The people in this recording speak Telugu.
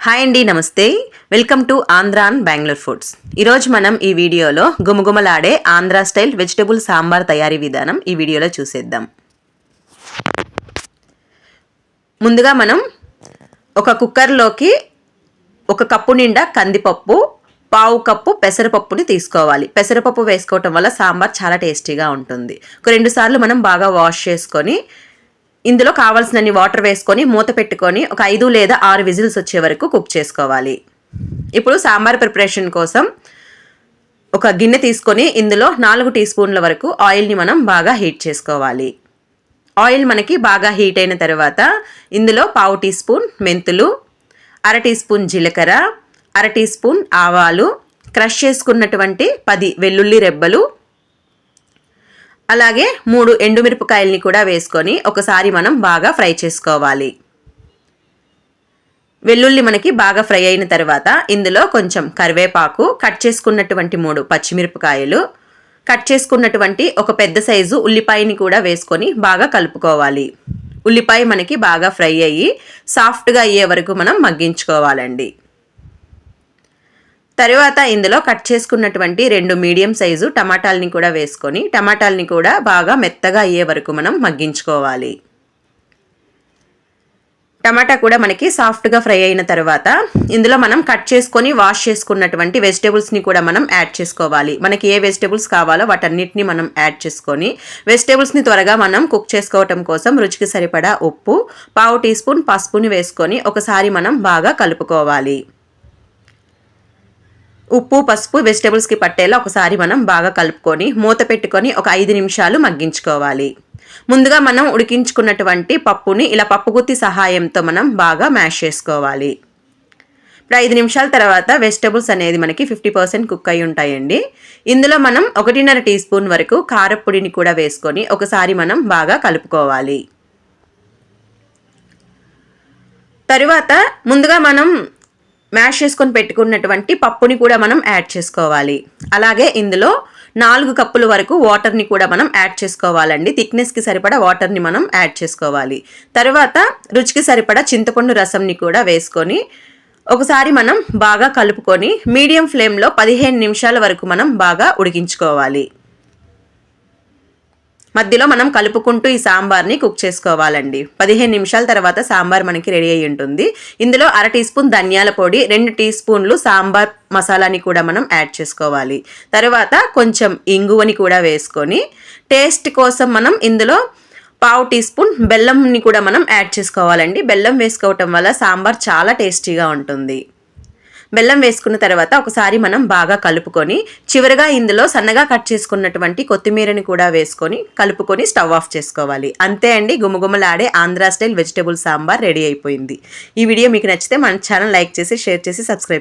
హాయ్ అండి, నమస్తే. Welcome to Andhra and Bengaluru foods. ఈరోజు మనం ఈ వీడియోలో గుమగుమలాడే ఆంధ్రా స్టైల్ వెజిటబుల్ సాంబార్ తయారీ విధానం ఈ వీడియోలో చూసేద్దాం. ముందుగా మనం ఒక కుక్కర్లోకి 1 కప్పు నిండా కందిపప్పు, 1/2 కప్పు పెసరపప్పుని తీసుకోవాలి. పెసరపప్పు వేసుకోవటం వల్ల సాంబార్ చాలా టేస్టీగా ఉంటుంది. 2 సార్లు మనం బాగా వాష్ చేసుకొని ఇందులో కావాల్సినన్ని వాటర్ వేసుకొని మూత పెట్టుకొని ఒక 5 లేదా 6 విజిల్స్ వచ్చే వరకు కుక్ చేసుకోవాలి. ఇప్పుడు సాంబార్ ప్రిపరేషన్ కోసం ఒక గిన్నె తీసుకొని ఇందులో 4 టీ స్పూన్ల వరకు ఆయిల్ని మనం బాగా హీట్ చేసుకోవాలి. ఆయిల్ మనకి బాగా హీట్ అయిన తర్వాత ఇందులో 1/2 టీ స్పూన్ మెంతులు, 1/2 టీ స్పూన్ జీలకర్ర, 1/2 టీ స్పూన్ ఆవాలు, క్రష్ చేసుకున్నటువంటి 10 వెల్లుల్లి రెబ్బలు, అలాగే 3 ఎండుమిరపకాయల్ని కూడా వేసుకొని ఒకసారి మనం బాగా ఫ్రై చేసుకోవాలి. వెల్లుల్లి మనకి బాగా ఫ్రై అయిన తర్వాత ఇందులో కొంచెం కరివేపాకు, కట్ చేసుకున్నటువంటి 3 పచ్చిమిరపకాయలు, కట్ చేసుకున్నటువంటి ఒక పెద్ద సైజు ఉల్లిపాయని కూడా వేసుకొని బాగా కలుపుకోవాలి. ఉల్లిపాయ మనకి బాగా ఫ్రై అయ్యి సాఫ్ట్గా అయ్యే వరకు మనం మగ్గించుకోవాలండి. తర్వాత ఇందులో కట్ చేసుకున్నటువంటి 2 మీడియం సైజు టమాటాలని కూడా వేసుకొని టమాటాలని కూడా బాగా మెత్తగా అయ్యే వరకు మనం మగ్గించుకోవాలి. టమాటా కూడా మనకి సాఫ్ట్గా ఫ్రై అయిన తర్వాత ఇందులో మనం కట్ చేసుకొని వాష్ చేసుకున్నటువంటి వెజిటేబుల్స్ని కూడా మనం యాడ్ చేసుకోవాలి. మనకి ఏ వెజిటేబుల్స్ కావాలో వాటన్నిటిని మనం యాడ్ చేసుకొని వెజిటేబుల్స్ని త్వరగా మనం కుక్ చేసుకోవటం కోసం రుచికి సరిపడా ఉప్పు, 1/2 టీ స్పూన్ పసుపుని వేసుకొని ఒకసారి మనం బాగా కలుపుకోవాలి. ఉప్పు, పసుపు వెజిటేబుల్స్కి పట్టేలా ఒకసారి మనం బాగా కలుపుకొని మూత పెట్టుకొని ఒక 5 నిమిషాలు మగ్గించుకోవాలి. ముందుగా మనం ఉడికించుకున్నటువంటి పప్పుని ఇలా పప్పుగుత్తి సహాయంతో మనం బాగా మ్యాష్ చేసుకోవాలి. ఇప్పుడు 5 నిమిషాల తర్వాత వెజిటేబుల్స్ అనేది మనకి 50% కుక్ అయి ఉంటాయండి. ఇందులో మనం 1.5 టీ స్పూన్ వరకు కారపొడిని కూడా వేసుకొని ఒకసారి మనం బాగా కలుపుకోవాలి. తరువాత ముందుగా మనం మ్యాష్ చేసుకొని పెట్టుకున్నటువంటి పప్పుని కూడా మనం యాడ్ చేసుకోవాలి. అలాగే ఇందులో 4 కప్పుల వరకు వాటర్ని కూడా మనం యాడ్ చేసుకోవాలండి. థిక్నెస్కి సరిపడా వాటర్ని మనం యాడ్ చేసుకోవాలి. తర్వాత రుచికి సరిపడా చింతపండు రసంని కూడా వేసుకొని ఒకసారి మనం బాగా కలుపుకొని మీడియం ఫ్లేమ్లో 15 నిమిషాల వరకు మనం బాగా ఉడికించుకోవాలి. మధ్యలో మనం కలుపుకుంటూ ఈ సాంబార్ని కుక్ చేసుకోవాలండి. 15 నిమిషాల తర్వాత సాంబార్ మనకి రెడీ అయి ఉంటుంది. ఇందులో 1/2 టీ స్పూన్ ధనియాల పొడి, 2 టీ స్పూన్లు సాంబార్ మసాలాని కూడా మనం యాడ్ చేసుకోవాలి. తర్వాత కొంచెం ఇంగువని కూడా వేసుకొని టేస్ట్ కోసం మనం ఇందులో 1/2 టీ స్పూన్ బెల్లంని కూడా మనం యాడ్ చేసుకోవాలండి. బెల్లం వేసుకోవటం వల్ల సాంబార్ చాలా టేస్టీగా ఉంటుంది. బెల్లం వేసుకున్న తర్వాత ఒకసారి మనం బాగా కలుపుకొని చివరిగా ఇందులో సన్నగా కట్ చేసుకున్నటువంటి కొత్తిమీరని కూడా వేసుకొని కలుపుకొని స్టవ్ ఆఫ్ చేసుకోవాలి. అంతే అండి, గుమగుమలాడే Andhra style vegetable sambar ready అయిపోయింది. ఈ వీడియో మీకు నచ్చితే మన ఛానల్ లైక్ చేసి, షేర్ చేసి, సబ్స్క్రైబ్